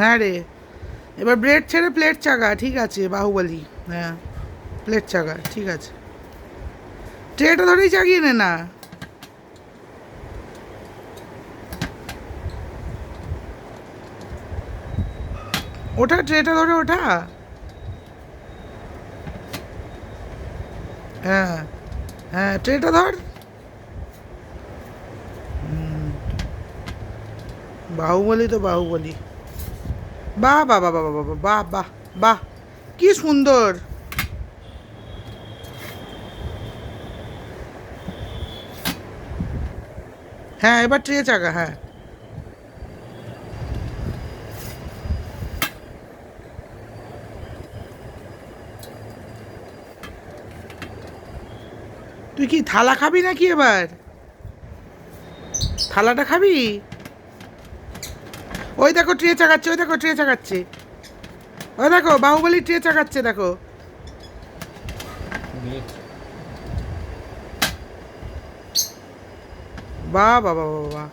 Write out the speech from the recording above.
হ্যাঁ রে, এবার ব্রেড ছেড়ে প্লেট চাগা, ঠিক আছে বাহুবলী। হ্যাঁ, প্লেট চাগা, ঠিক আছে। ট্রেটা ধরেই চাগিয়ে নে না। ওটা ট্রেটা ধরে ওঠা। হ্যাঁ হ্যাঁ, ট্রেটা ধর। বাহুবলী তো বাহুবলী। বাহ বাহ বাহ বাহ বাহ বাহ বাহ বাহ, কি সুন্দর। হ্যাঁ, এবার ট্রে চাকা, হ্যাঁ। তুই কি থালা খাবি নাকি এবার? থালাটা খাবি? ওই দেখো ট্রে চাকাচ্ছে, ওই দেখো ট্রে চাকাচ্ছে। ওই দেখো বাহুবলী ট্রে চাকাচ্ছে, দেখো। বাহ বাহ বাহ বাহ বাহ।